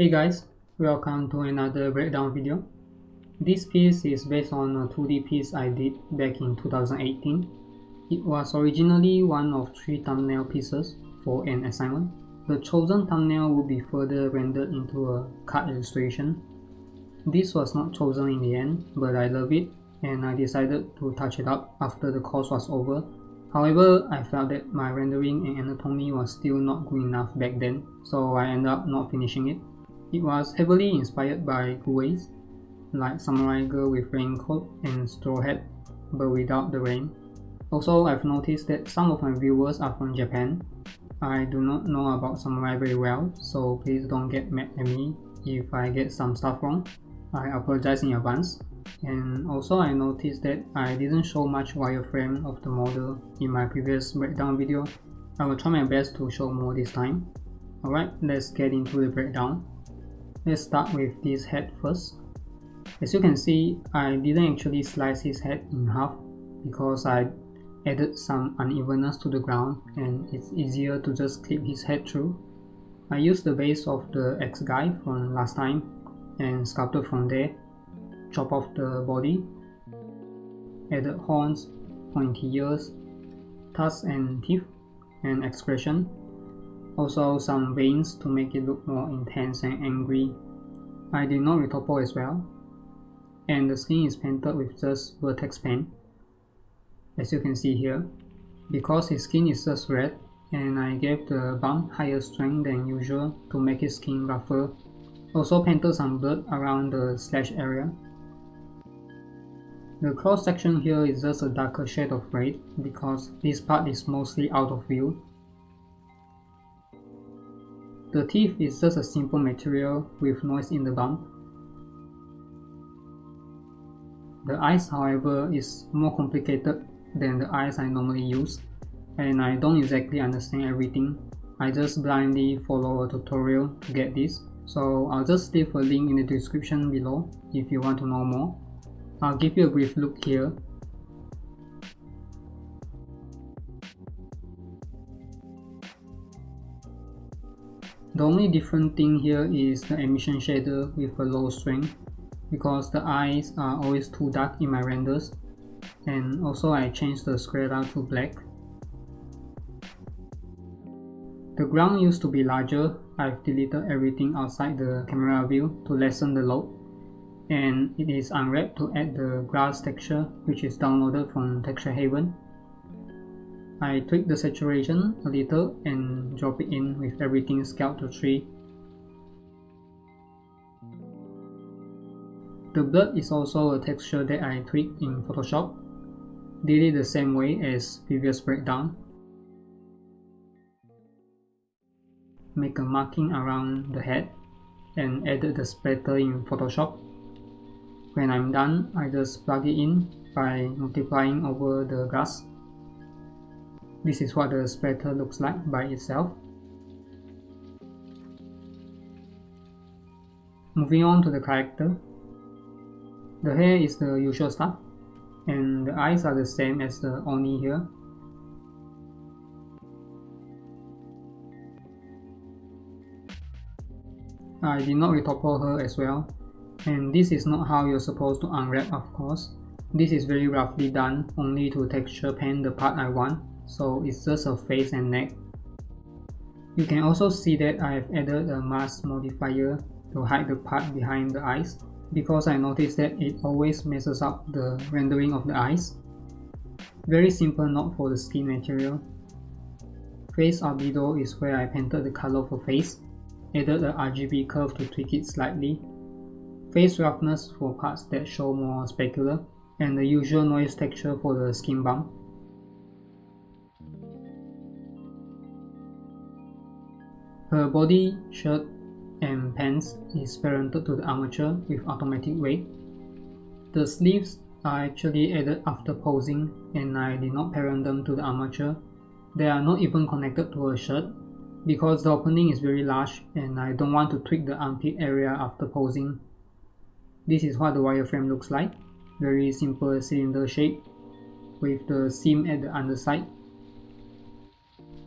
Hey guys, welcome to another breakdown video. This piece is based on a 2D piece I did back in 2018. It was originally one of 3 thumbnail pieces for an assignment. The chosen thumbnail would be further rendered into a card illustration. This was not chosen in the end, but I love it and I decided to touch it up after the course was over. However, I felt that my rendering and anatomy was still not good enough back then, so I ended up not finishing it. It was heavily inspired by Guweiz, like Samurai Girl with Raincoat and Straw Hat, but without the rain. Also, I've noticed that some of my viewers are from Japan. I do not know about Samurai very well, so please don't get mad at me if I get some stuff wrong. I apologize in advance. And also I noticed that I didn't show much wireframe of the model in my previous breakdown video. I will try my best to show more this time. Alright, let's get into the breakdown. Let's start with this head first. As you can see, I didn't actually slice his head in half because I added some unevenness to the ground and it's easier to just clip his head through. I used the base of the X guy from last time and sculpted from there. Chop off the body, added horns, pointy ears, tusks and teeth, and expression. Also some veins to make it look more intense and angry. I did not retopple as well. And the skin is painted with just vertex paint, as you can see here. Because his skin is just red, and I gave the bump higher strength than usual to make his skin rougher. Also painted some blood around the slash area. The cross section here is just a darker shade of red because this part is mostly out of view. The teeth is just a simple material with noise in the bump. The eyes, however, is more complicated than the eyes I normally use, and I don't exactly understand everything. I just blindly follow a tutorial to get this, so I'll just leave a link in the description below if you want to know more. I'll give you a brief look here. The only different thing here is the emission shader with a low strength, because the eyes are always too dark in my renders, and also I changed the sclera to black. The ground used to be larger. I've deleted everything outside the camera view to lessen the load, and it is unwrapped to add the grass texture, which is downloaded from Texture Haven. I tweaked the saturation a little and drop it in with everything scaled to 3. The blood is also a texture that I tweaked in Photoshop. Did it the same way as previous breakdown. Make a marking around the head and added the splatter in Photoshop. When I'm done, I just plug it in by multiplying over the grass. This is what the splatter looks like by itself. Moving on to the character. The hair is the usual stuff, and the eyes are the same as the Oni here. I did not retopple her as well, and this is not how you're supposed to unwrap, of course. This is very roughly done only to texture paint the part I want, so it's just a face and neck. You can also see that I have added a mask modifier to hide the part behind the eyes, because I noticed that it always messes up the rendering of the eyes. Very simple node for the skin material. Face albedo is where I painted the color for face, added a RGB curve to tweak it slightly. Face roughness for parts that show more specular, and the usual noise texture for the skin bump. Her body, shirt, and pants is parented to the armature with automatic weight. The sleeves are actually added after posing, and I did not parent them to the armature. They are not even connected to a shirt, because the opening is very large and I don't want to tweak the armpit area after posing. This is what the wireframe looks like. Very simple cylinder shape with the seam at the underside.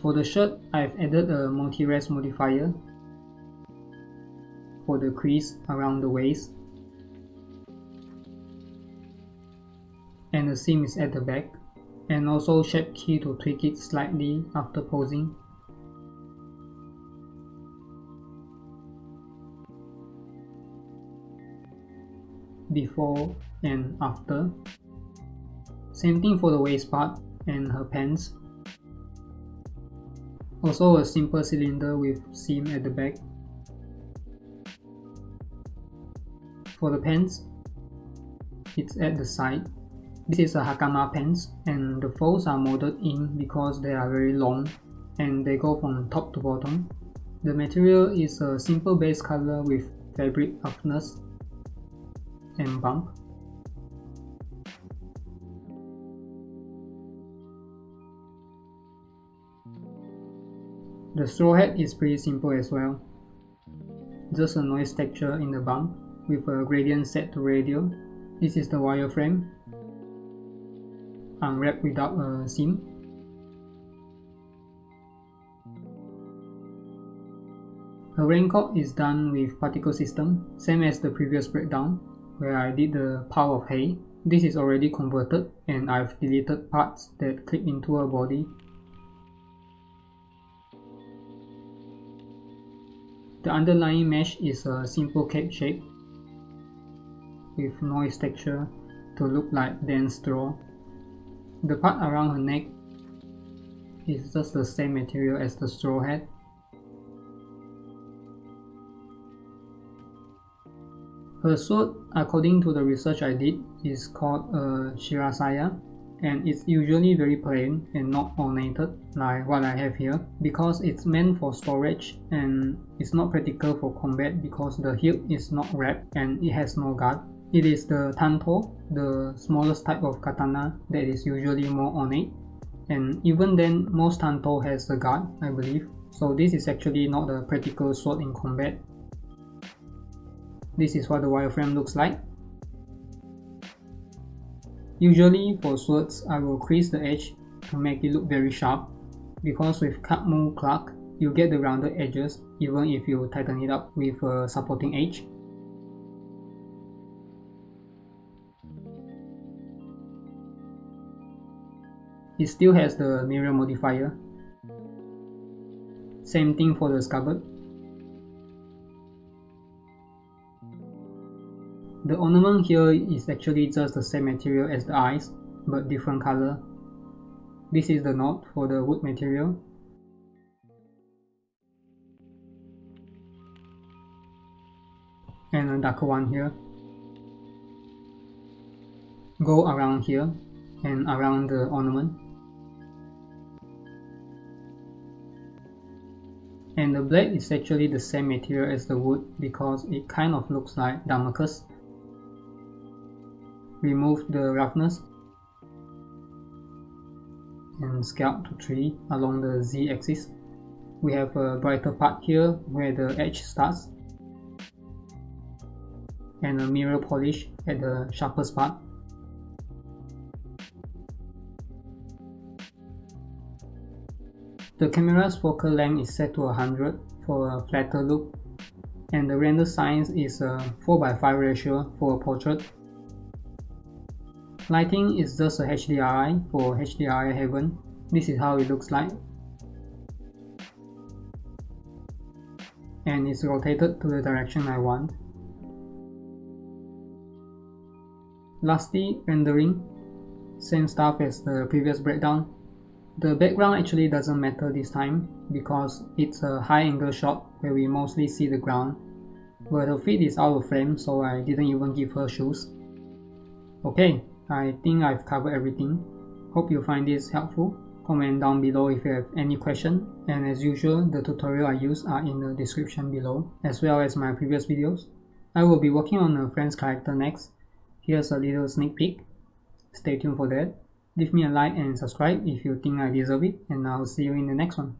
For the shirt, I've added a multi-rest modifier. for the crease around the waist, and the seam is at the back, and also shape key to tweak it slightly after posing. Before and after. Same thing for the waist part and her pants. Also a simple cylinder with seam at the back. For the pants, it's at the side. This is a hakama pants, and the folds are molded in because they are very long and they go from top to bottom. The material is a simple base color with fabric roughness and bump. The straw hat is pretty simple as well. Just a noise texture in the bump with a gradient set to radial. This is the wireframe, unwrapped without a seam. A raincoat is done with particle system, same as the previous breakdown, where I did the pile of hay. This is already converted and I've deleted parts that clip into a body. The underlying mesh is a simple cape shape with noise texture to look like dense straw. The part around her neck is just the same material as the straw hat. Her sword, according to the research I did, is called a shirasaya, and it's usually very plain and not ornated like what I have here, because it's meant for storage and it's not practical for combat because the hilt is not wrapped and it has no guard. It is the tanto, the smallest type of katana, that is usually more ornate, and even then most tanto has a guard, I believe, so this is actually not a practical sword in combat. This is what the wireframe looks like. Usually for swords, I will crease the edge to make it look very sharp, because with cut move clark, you get the rounded edges even if you tighten it up with a supporting edge. It still has the mirror modifier. Same thing for the scabbard. The ornament here is actually just the same material as the eyes, but different color. This is the knot for the wood material. And a darker one here. Go around here and around the ornament. And the blade is actually the same material as the wood because it kind of looks like Damascus. Remove the roughness and scalp to 3 along the z-axis. We have a brighter part here where the edge starts, and a mirror polish at the sharpest part. The camera's focal length is set to 100 for a flatter look, and the render size is a 4:5 ratio for a portrait. Lighting is just a HDRI for HDRI heaven. This is how it looks like. And it's rotated to the direction I want. Lastly, rendering. Same stuff as the previous breakdown. The background actually doesn't matter this time because it's a high angle shot where we mostly see the ground. But her feet is out of frame, so I didn't even give her shoes. Okay, I think I've covered everything. Hope you find this helpful. Comment down below if you have any question, and as usual, the tutorial I use are in the description below, as well as my previous videos. I will be working on a friend's character next. Here's a little sneak peek. Stay tuned for that. Leave me a like and subscribe if you think I deserve it, and I'll see you in the next one.